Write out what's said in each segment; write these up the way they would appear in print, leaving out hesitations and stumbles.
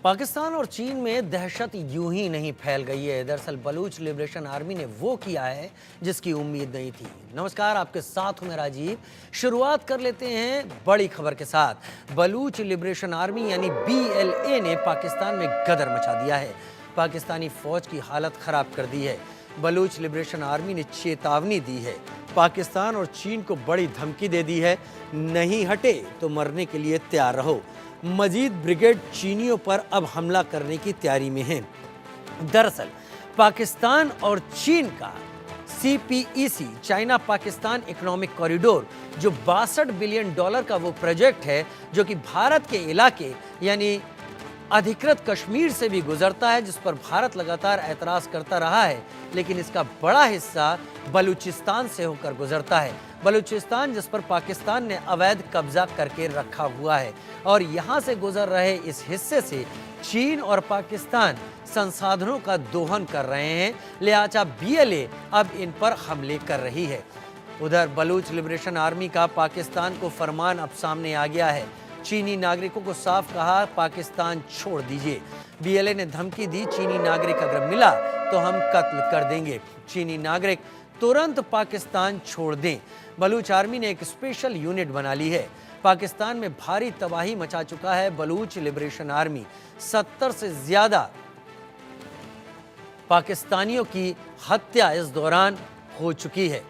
पाकिस्तान और चीन में दहशत यूं ही नहीं फैल गई है। दरअसल बलूच लिबरेशन आर्मी ने वो किया है जिसकी उम्मीद नहीं थी। नमस्कार, आपके साथ हूं मैं राजीव। शुरुआत कर लेते हैं बड़ी खबर के साथ। बलूच लिबरेशन आर्मी यानी BLA ने पाकिस्तान में गदर मचा दिया है। पाकिस्तानी फौज की हालत खराब कर दी है। बलूच लिबरेशन आर्मी ने चेतावनी दी है। पाकिस्तान और चीन को बड़ी धमकी दे दी है, नहीं हटे तो मरने के लिए तैयार रहो। मजीद ब्रिगेड चीनियों पर अब हमला करने की तैयारी में है। दरअसल पाकिस्तान और चीन का CPEC China Pakistan economic corridor जो $62 बिलियन का वो प्रोजेक्ट है जो कि भारत के इलाके यानी अधिकृत कश्मीर से भी गुजरता है, जिस पर भारत लगातार ऐतराज करता रहा है, लेकिन इसका बड़ा हिस्सा बलूचिस्तान से होकर गुजरता है। बलूचिस्तान जिस पर पाकिस्तान ने अवैध कब्जा करके रखा हुआ है और यहाँ से गुजर रहे इस हिस्से से चीन और पाकिस्तान संसाधनों का दोहन कर रहे हैं, लिहाजा BLA अब इन पर हमले कर रही है। उधर बलूच लिबरेशन आर्मी का पाकिस्तान को फरमान अब सामने आ गया है। चीनी नागरिकों को साफ कहा, पाकिस्तान छोड़ दीजिए। BLA ने धमकी दी, चीनी नागरिक अगर मिला तो हम कत्ल कर देंगे। चीनी नागरिक तुरंत पाकिस्तान छोड़ दें। बलूच आर्मी ने एक स्पेशल यूनिट बना ली है। पाकिस्तान में भारी तबाही मचा चुका है बलूच लिबरेशन आर्मी। 70 से ज्यादा पाकिस्तानियों की हत्या इस दौरान हो चुकी है।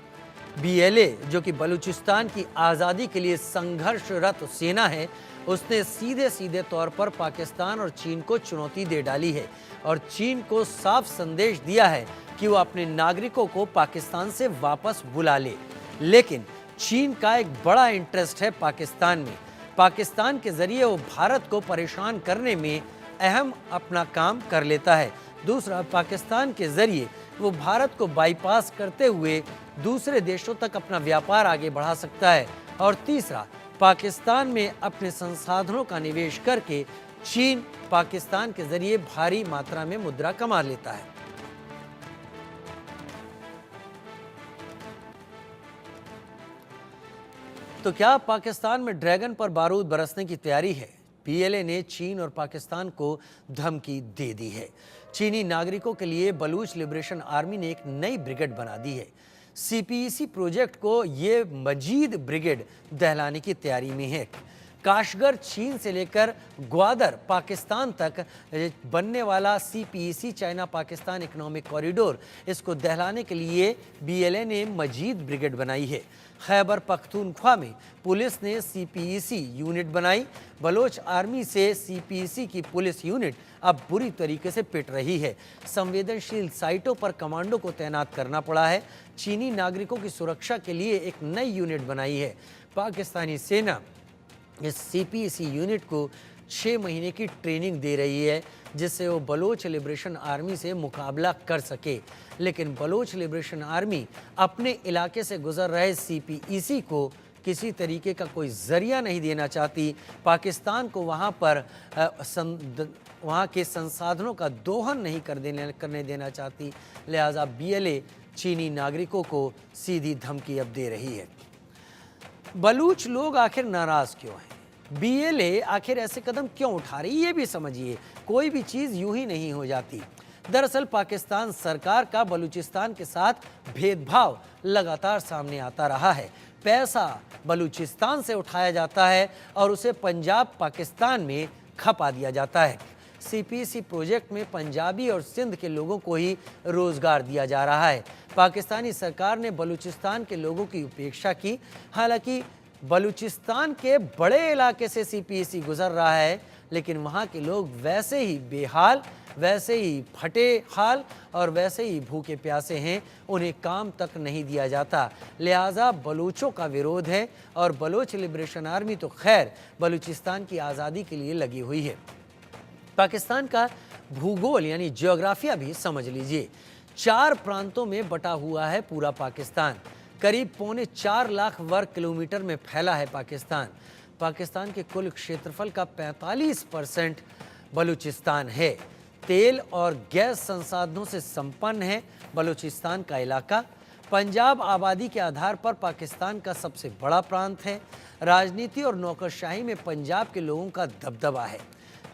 BLA जो कि बलूचिस्तान की आज़ादी के लिए संघर्षरत सेना है, उसने सीधे सीधे तौर पर पाकिस्तान और चीन को चुनौती दे डाली है और चीन को साफ संदेश दिया है कि वो अपने नागरिकों को पाकिस्तान से वापस बुला ले। लेकिन चीन का एक बड़ा इंटरेस्ट है पाकिस्तान में। पाकिस्तान के जरिए वो भारत को परेशान करने में अहम अपना काम कर लेता है। दूसरा, पाकिस्तान के जरिए वो भारत को बाईपास करते हुए दूसरे देशों तक अपना व्यापार आगे बढ़ा सकता है। और तीसरा, पाकिस्तान में अपने संसाधनों का निवेश करके चीन पाकिस्तान के जरिए भारी मात्रा में मुद्रा कमा लेता है। तो क्या पाकिस्तान में ड्रैगन पर बारूद बरसने की तैयारी है? BLA ने चीन और पाकिस्तान को धमकी दे दी है। चीनी नागरिकों के लिए बलूच लिबरेशन आर्मी ने एक नई ब्रिगेड बना दी है। CPEC प्रोजेक्ट को ये मजीद ब्रिगेड दहलाने की तैयारी में है। काशगर चीन से लेकर ग्वादर पाकिस्तान तक बनने वाला CPEC China Pakistan economic corridor, इसको दहलाने के लिए BLA ने मजीद ब्रिगेड बनाई है। खैबर पख्तूनख्वा में पुलिस ने CPEC यूनिट बनाई। बलोच आर्मी से CPEC की पुलिस यूनिट अब बुरी तरीके से पिट रही है। संवेदनशील साइटों पर कमांडो को तैनात करना पड़ा है। चीनी नागरिकों की सुरक्षा के लिए एक नई यूनिट बनाई है। पाकिस्तानी सेना इस CPEC यूनिट को 6 महीने की ट्रेनिंग दे रही है, जिससे वो बलोच लिबरेशन आर्मी से मुकाबला कर सके। लेकिन बलोच लिबरेशन आर्मी अपने इलाके से गुजर रहे CPEC को किसी तरीके का कोई जरिया नहीं देना चाहती। पाकिस्तान को वहाँ के संसाधनों का दोहन नहीं करने देना चाहती। लिहाजा BLA चीनी नागरिकों को सीधी धमकी अब दे रही है। बलूच लोग आखिर नाराज क्यों हैं? BLA आखिर ऐसे कदम क्यों उठा रही है, ये भी समझिए। कोई भी चीज़ यूं ही नहीं हो जाती। दरअसल पाकिस्तान सरकार का बलूचिस्तान के साथ भेदभाव लगातार सामने आता रहा है। पैसा बलूचिस्तान से उठाया जाता है और उसे पंजाब पाकिस्तान में खपा दिया जाता है। CPEC प्रोजेक्ट में पंजाबी और सिंध के लोगों को ही रोजगार दिया जा रहा है। पाकिस्तानी सरकार ने बलूचिस्तान के लोगों की उपेक्षा की। हालांकि बलूचिस्तान के बड़े इलाके से CPEC गुजर रहा है, लेकिन वहाँ के लोग वैसे ही बेहाल, वैसे ही फटे हाल और वैसे ही भूखे प्यासे हैं। उन्हें काम तक नहीं दिया जाता। लिहाजा बलूचों का विरोध है और बलोच लिबरेशन आर्मी तो खैर बलूचिस्तान की आज़ादी के लिए लगी हुई है। पाकिस्तान का भूगोल यानी ज्योग्राफिया भी समझ लीजिए। 4 प्रांतों में बटा हुआ है पूरा पाकिस्तान। करीब 4.25 लाख वर्ग किलोमीटर में फैला है पाकिस्तान। पाकिस्तान के कुल क्षेत्रफल का 45% बलूचिस्तान है। तेल और गैस संसाधनों से संपन्न है बलूचिस्तान का इलाका। पंजाब आबादी के आधार पर पाकिस्तान का सबसे बड़ा प्रांत है। राजनीति और नौकरशाही में पंजाब के लोगों का दबदबा है।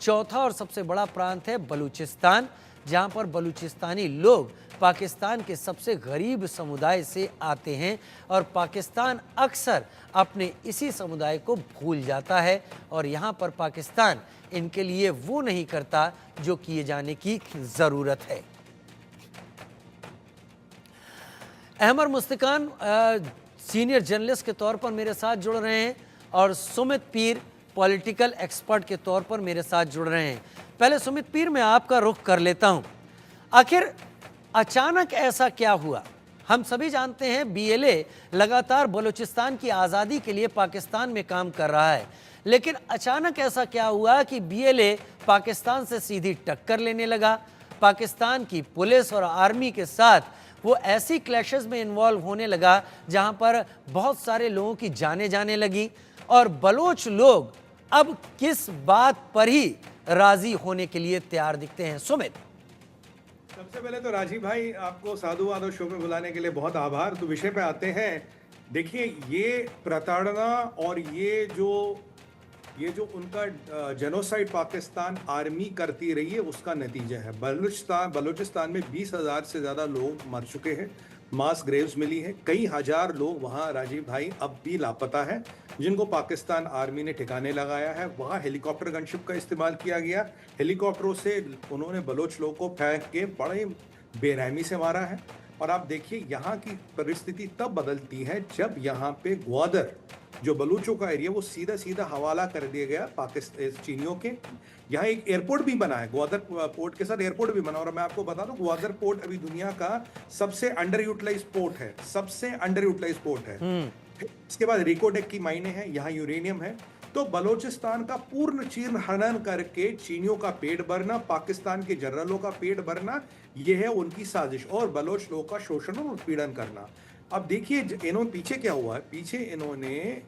चौथा और सबसे बड़ा प्रांत है बलूचिस्तान, जहां पर बलूचिस्तानी लोग पाकिस्तान के सबसे गरीब समुदाय से आते हैं और पाकिस्तान अक्सर अपने इसी समुदाय को भूल जाता है और यहां पर पाकिस्तान इनके लिए वो नहीं करता जो किए जाने की ज़रूरत है। अहमर मुस्तकान सीनियर जर्नलिस्ट के तौर पर मेरे साथ जुड़ रहे हैं और सुमित पीर पॉलिटिकल एक्सपर्ट के तौर पर मेरे साथ जुड़ रहे हैं। पहले सुमित पीर, मैं आपका रुख कर लेता हूं। आखिर अचानक ऐसा क्या हुआ? हम सभी जानते हैं बीएलए लगातार बलूचिस्तान की आज़ादी के लिए पाकिस्तान में काम कर रहा है, लेकिन अचानक ऐसा क्या हुआ कि बीएलए पाकिस्तान से सीधी टक्कर लेने लगा? पाकिस्तान की पुलिस और आर्मी के साथ वो ऐसी क्लैशेस में इन्वॉल्व होने लगा जहां पर बहुत सारे लोगों की जानें जाने लगी और बलोच लोग अब किस बात पर ही राजी होने के लिए तैयार दिखते हैं? सुमित, सबसे पहले तो राजीव भाई, आपको साधुवाद और शो में बुलाने के लिए बहुत आभार। तो विषय पे आते हैं। देखिए, ये प्रताड़ना और ये जो उनका जेनोसाइड पाकिस्तान आर्मी करती रही है, उसका नतीजा है। बलूचिस्तान में 20,000 से ज़्यादा लोग मर चुके हैं, मास ग्रेव्स मिली है, कई हजार लोग वहाँ राजीव भाई अब भी लापता है, जिनको पाकिस्तान आर्मी ने ठिकाने लगाया है। वहाँ हेलीकॉप्टर गनशिप का इस्तेमाल किया गया, हेलीकॉप्टरों से उन्होंने बलोच लोगों को फेंक के बड़े बेरहमी से मारा है। और आप देखिए, यहाँ की परिस्थिति तब बदलती है जब यहाँ पे ग्वादर, जो बलूचों का एरिया, वो सीधा सीधा हवाला कर दिया गया पाकिस्तान चीनियों के। यहाँ एक एयरपोर्ट भी बना है, ग्वादर पोर्ट के साथ एयरपोर्ट भी बना। और मैं आपको बता दूं, ग्वादर पोर्ट अभी दुनिया का सबसे अंडर यूटिलाइज पोर्ट है, सबसे अंडर यूटिलाइज पोर्ट है। इसके बाद रिकोडेक की माइने हैं, यहाँ यूरेनियम है। तो बलोचिस्तान का पूर्ण चीर्ण हनन करके चीनियों का पेट भरना, पाकिस्तान के जनरलों का पेट भरना, यह है उनकी साजिश, और बलोच लोगों का शोषण और उत्पीड़न करना। अब देखिए, इन्होंने पीछे क्या हुआ है। पीछे इन्होंने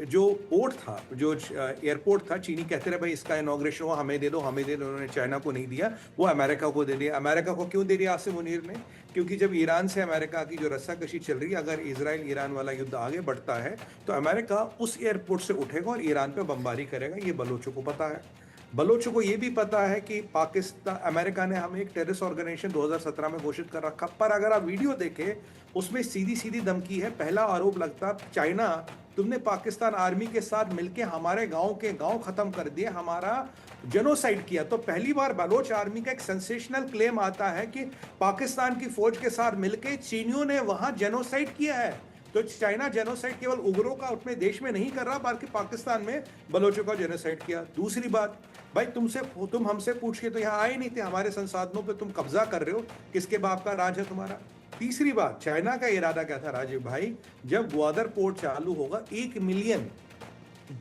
जो पोर्ट था, जो एयरपोर्ट था, चीनी कहते रहे भाई इसका इनॉग्रेशन हुआ, हमें दे दो, हमें दे दो। उन्होंने चाइना को नहीं दिया, वो अमेरिका को दे दिया। अमेरिका को क्यों दे दिया आसिम मुनीर ने? क्योंकि जब ईरान से अमेरिका की जो रस्साकशी चल रही है, अगर इजराइल ईरान वाला युद्ध आगे बढ़ता है तो अमेरिका उस एयरपोर्ट से उठेगा और ईरान पे बमबारी करेगा। ये बलोचों को पता है। बलोचों को ये भी पता है कि पाकिस्तान, अमेरिका ने हमें एक टेररिस्ट ऑर्गेनाइजेशन 2017 में घोषित कर रखा। पर अगर आप वीडियो देखें, उसमें सीधी सीधी धमकी है। पहला आरोप लगता, चाइना, तुमने पाकिस्तान आर्मी के साथ मिलकर हमारे गांव के गांव खत्म कर दिए, हमारा जेनोसाइड किया। तो पहली बार बलोच आर्मी का एक सेंसेशनल क्लेम आता है कि पाकिस्तान की फौज के साथ मिलकर चीनियों ने वहां जेनोसाइड किया है। तो चाइना जेनोसाइड केवल उग्रों का अपने देश में नहीं कर रहा, बल्कि पाकिस्तान में बलोचों का जेनोसाइड किया। दूसरी बात, भाई तुम हमसे पूछ के तो यहाँ आए नहीं थे, हमारे संसाधनों पे तुम कब्जा कर रहे हो, किसके बाप का राज है तुम्हारा? तीसरी बात, चाइना का इरादा क्या था राजीव भाई? जब ग्वादर पोर्ट चालू होगा, 1 मिलियन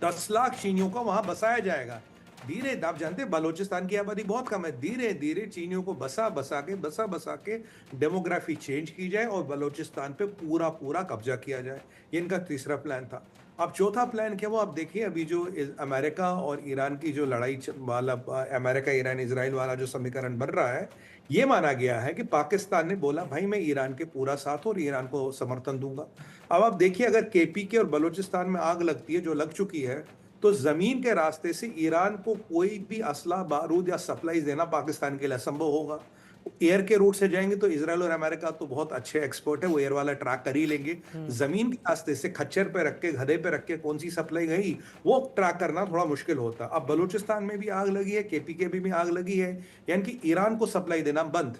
10 लाख चीनियों को वहां बसाया जाएगा। धीरे, आप जानते हैं बलोचिस्तान की आबादी बहुत कम है, धीरे धीरे चीनियों को बसा बसा के डेमोग्राफी चेंज की जाए और बलोचिस्तान पे पूरा पूरा कब्जा किया जाए। ये इनका तीसरा प्लान था। अब चौथा प्लान क्या, वो आप देखिए, अभी जो अमेरिका और ईरान की जो लड़ाई वाला, अमेरिका ईरान इजराइल वाला जो समीकरण बन रहा है, ये माना गया है कि पाकिस्तान ने बोला भाई मैं ईरान के पूरा साथ और ईरान को समर्थन दूंगा। अब आप देखिए, अगर केपीके और बलूचिस्तान में आग लगती है, जो लग चुकी है, तो जमीन के रास्ते से ईरान को कोई भी असला, बारूद या सप्लाई देना पाकिस्तान के लिए असंभव होगा। एयर के रूट से जाएंगे तो इजराइल और अमेरिका तो बहुत अच्छे एक्सपर्ट है, वो एयर वाला ट्रैक कर ही लेंगे। जमीन के रास्ते से खच्चर पे रख के, गधे पे रख के कौन सी सप्लाई गई, वो ट्रैक करना थोड़ा मुश्किल होता। अब बलूचिस्तान में भी आग लगी है, केपीके भी में आग लगी है, यानी कि ईरान को सप्लाई देना बंद।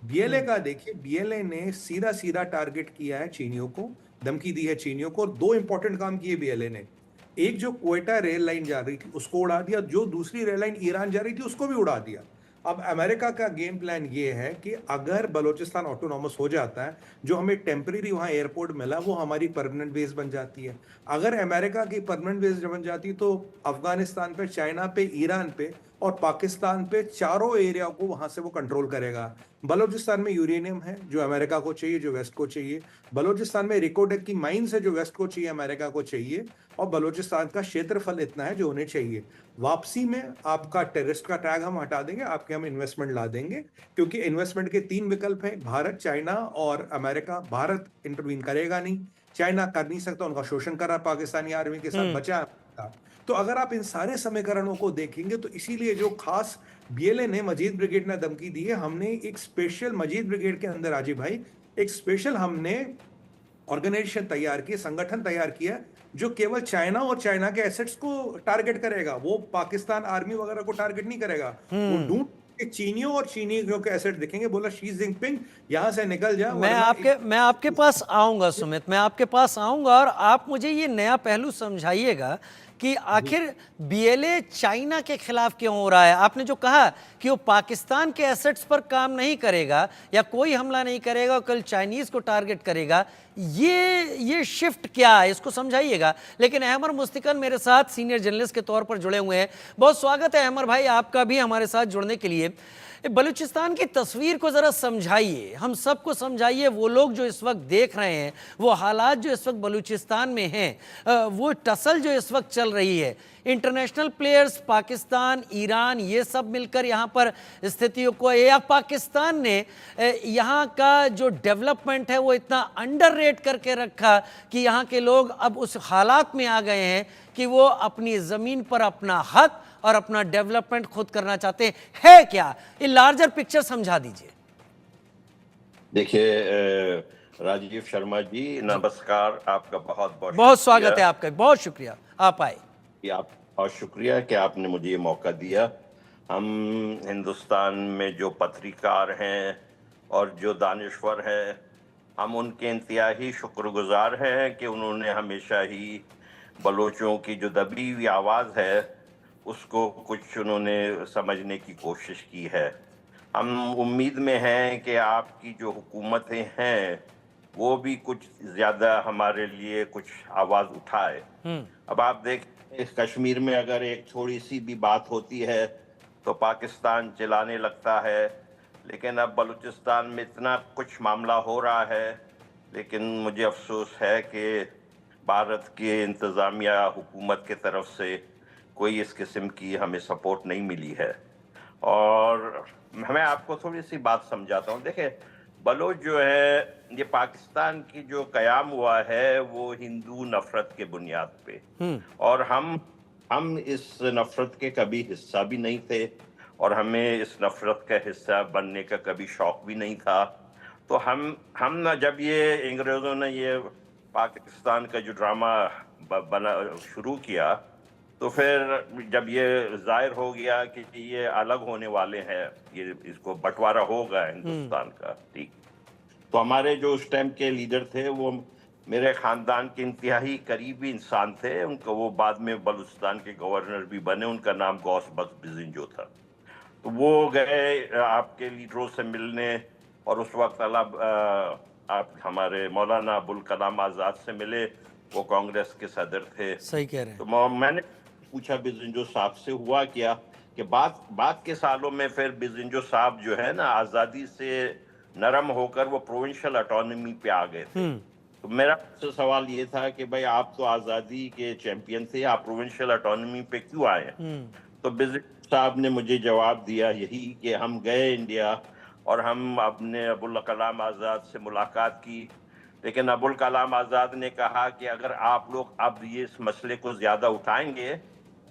बीएलए का देखिए, बीएलए ने सीधा सीधा टारगेट किया है चीनियों को, धमकी दी है चीनियों को, और 2 इंपॉर्टेंट काम किए बीएलए ने। एक, जो क्वेटा रेल लाइन जा रही थी उसको उड़ा दिया, जो दूसरी रेल लाइन ईरान जा रही थी उसको भी उड़ा दिया। अब अमेरिका का गेम प्लान ये है कि अगर बलूचिस्तान ऑटोनॉमस हो जाता है, जो हमें टेम्परेरी वहाँ एयरपोर्ट मिला, वो हमारी परमानेंट बेस बन जाती है। अगर अमेरिका की परमानेंट बेस बन जाती है तो अफगानिस्तान पे, चाइना पे, ईरान पे और पाकिस्तान पे, चारों एरिया को वहां से वो कंट्रोल करेगा। बलूचिस्तान में यूरेनियम है जो अमेरिका को चाहिए, जो वेस्ट को चाहिए। बलूचिस्तान में रिकोडेक की माइंस है जो वेस्ट को चाहिए, अमेरिका को चाहिए। और बलूचिस्तान का क्षेत्रफल इतना है जो उन्हें चाहिए। वापसी में आपका टेररिस्ट का टैग हम हटा देंगे, आपके हम इन्वेस्टमेंट ला देंगे, क्योंकि इन्वेस्टमेंट के 3 विकल्प हैं, भारत, चाइना और अमेरिका। भारत इंटरवीन करेगा नहीं, चाइना कर नहीं सकता, उनका शोषण कर रहा पाकिस्तानी आर्मी के साथ, बचा अमेरिका। तो अगर आप इन सारे समीकरणों को देखेंगे तो इसीलिए जो खास बीएलए ने मजीद ब्रिगेड ने धमकी दी है, हमने एक स्पेशल मजीद ब्रिगेड के अंदर राजीव भाई एक स्पेशल हमने ऑर्गेनाइजेशन तैयार की, संगठन तैयार किया जो केवल चाइना और चाइना के एसेट्स को टारगेट करेगा। वो पाकिस्तान आर्मी वगैरह को टारगेट नहीं करेगा। वो ढूंढ के चीनियों और चीनियों के एसेट दिखेंगे, बोला शी जिनपिंग यहां से निकल जा। मैं आपके पास आऊंगा सुमित, मैं आपके पास आऊंगा और आप मुझे ये नया पहलू समझाइएगा कि आखिर बीएलए चाइना के खिलाफ क्यों हो रहा है। आपने जो कहा कि वो पाकिस्तान के एसेट्स पर काम नहीं करेगा या कोई हमला नहीं करेगा, कल चाइनीज को टारगेट करेगा, ये शिफ्ट क्या है, इसको समझाइएगा। लेकिन अहमर मुस्तकिन मेरे साथ सीनियर जर्नलिस्ट के तौर पर जुड़े हुए हैं। बहुत स्वागत है अहमर भाई आपका भी हमारे साथ जुड़ने के लिए। बलूचिस्तान की तस्वीर को ज़रा समझाइए, हम सबको समझाइए। वो लोग जो इस वक्त देख रहे हैं, वो हालात जो इस वक्त बलूचिस्तान में हैं, वो टसल जो इस वक्त चल रही है, इंटरनेशनल प्लेयर्स पाकिस्तान, ईरान, ये सब मिलकर यहाँ पर स्थितियों को, या पाकिस्तान ने यहाँ का जो डेवलपमेंट है वो इतना अंडररेट करके रखा कि यहाँ के लोग अब उस हालात में आ गए हैं कि वो अपनी ज़मीन पर अपना हक और अपना डेवलपमेंट खुद करना चाहते हैं। है क्या ये लार्जर पिक्चर समझा दीजिए। देखिए राजीव शर्मा जी, नमस्कार। आपका बहुत बहुत बहुत स्वागत है आपका, बहुत शुक्रिया आप आए। आप बहुत शुक्रिया कि आपने मुझे ये मौका दिया। हम हिंदुस्तान में जो पत्रकार हैं और जो दानिश्वर हैं, हम उनके इंतहाई शुक्रगुजार हैं कि उन्होंने हमेशा ही बलोचों की जो दबी हुई आवाज़ है उसको कुछ उन्होंने समझने की कोशिश की है। हम उम्मीद में हैं कि आपकी जो हुकूमतें हैं वो भी कुछ ज़्यादा हमारे लिए कुछ आवाज़ उठाए। अब आप देखें, कश्मीर में अगर एक थोड़ी सी भी बात होती है तो पाकिस्तान चिल्लाने लगता है, लेकिन अब बलूचिस्तान में इतना कुछ मामला हो रहा है। लेकिन मुझे अफसोस है कि भारत के इंतज़ामिया हुकूमत की तरफ से कोई इस किस्म की हमें सपोर्ट नहीं मिली है। और मैं आपको थोड़ी सी बात समझाता हूँ। देखें, बलोच जो है, ये पाकिस्तान की जो कयाम हुआ है वो हिंदू नफरत के बुनियाद पे, और हम इस नफरत के कभी हिस्सा भी नहीं थे और हमें इस नफरत का हिस्सा बनने का कभी शौक भी नहीं था। तो हम ना, जब ये अंग्रेज़ों ने ये पाकिस्तान का जो ड्रामा बना शुरू किया, तो फिर जब ये जाहिर हो गया कि ये अलग होने वाले हैं, ये इसको बंटवारा होगा हिंदुस्तान का, ठीक, तो हमारे जो उस टाइम के लीडर थे वो मेरे ख़ानदान के इंतहाई करीबी इंसान थे। उनको वो बाद में बलूचिस्तान के गवर्नर भी बने, उनका नाम गौस बख्श बिजिंजो था। तो वो गए आपके लीडरों से मिलने, और उस वक्त आप हमारे मौलाना अबुल कलाम आज़ाद से मिले, वो कांग्रेस के सदर थे। सही कह रहे हैं। तो मैंने पूछा बिजिंजो साहब से हुआ क्या, कि बाद के सालों में फिर बिजिंजो साहब जो है ना, आज़ादी से नरम होकर वो प्रोविंशियल ऑटोनॉमी पे आ गए थे। तो मेरा सवाल ये था कि भाई आप तो आज़ादी के चैंपियन थे, आप प्रोविंशियल ऑटोनॉमी पे क्यों आए? तो बिजिंजो साहब ने मुझे जवाब दिया यही कि हम गए इंडिया और हम अपने अबुल कलाम आज़ाद से मुलाकात की, लेकिन अबुल कलाम आज़ाद ने कहा कि अगर आप लोग अब ये इस मसले को ज़्यादा उठाएंगे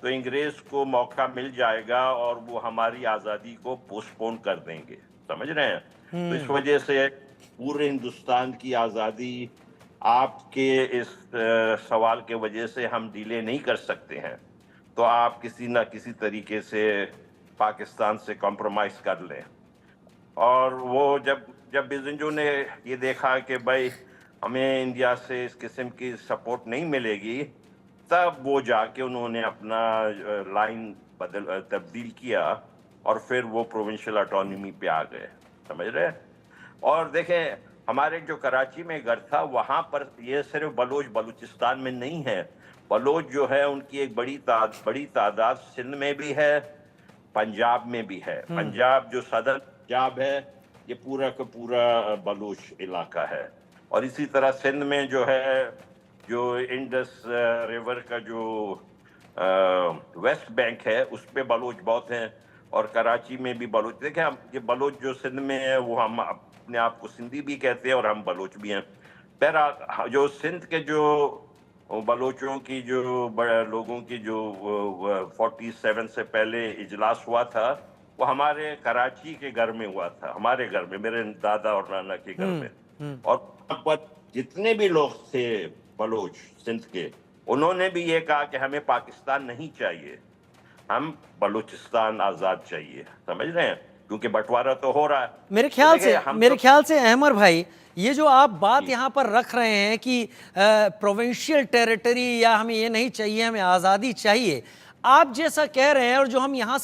तो अंग्रेज़ को मौका मिल जाएगा और वो हमारी आज़ादी को पोस्टपोन कर देंगे। समझ रहे हैं? तो इस वजह से पूरे हिंदुस्तान की आज़ादी आपके इस सवाल के वजह से हम डिले नहीं कर सकते हैं, तो आप किसी ना किसी तरीके से पाकिस्तान से कॉम्प्रोमाइज़ कर लें। और वो जब बिजिंजो ने ये देखा कि भाई हमें इंडिया से इस किस्म की सपोर्ट नहीं मिलेगी, तब वो जाके उन्होंने अपना लाइन तब्दील किया और फिर वो प्रोविंशियल ऑटोनॉमी पे आ गए। समझ रहे हैं? और देखें, हमारे जो कराची में घर था वहाँ पर ये सिर्फ बलूचिस्तान में नहीं है, बलोच जो है उनकी एक बड़ी तादाद सिंध में भी है, पंजाब में भी है। पंजाब जो सदर पंजाब है, ये पूरा का पूरा बलूच इलाका है। और इसी तरह सिंध में जो है, जो इंडस रिवर का जो वेस्ट बैंक है उस पे बलोच बहुत हैं, और कराची में भी बलोच। देखें, हम ये बलोच जो सिंध में है वो हम अपने आप को सिंधी भी कहते हैं और हम बलोच भी हैं। बहरहाल जो सिंध के जो वो बलोचों की जो लोगों की जो 47 से पहले इजलास हुआ था, वो हमारे कराची के घर में हुआ था, हमारे घर में, मेरे दादा और नाना के घर में। और वहाँ पर जितने भी लोग थे बलोच सिंध के, उन्होंने भी ये कहा कि हमें पाकिस्तान नहीं चाहिए, हम बलूचिस्तान आजाद चाहिए। समझ रहे हैं, क्योंकि बंटवारा तो हो रहा है। मेरे तो ख्याल देखिए, से हम मेरे तो ख्याल से अहमर भाई, ये जो आप बात जी। यहाँ पर रख रहे हैं कि प्रोविंशियल टेरिटरी या हमें ये नहीं चाहिए, हमें आज़ादी चाहिए, आप जैसा कह रहे हैं और जो हम यहाँ से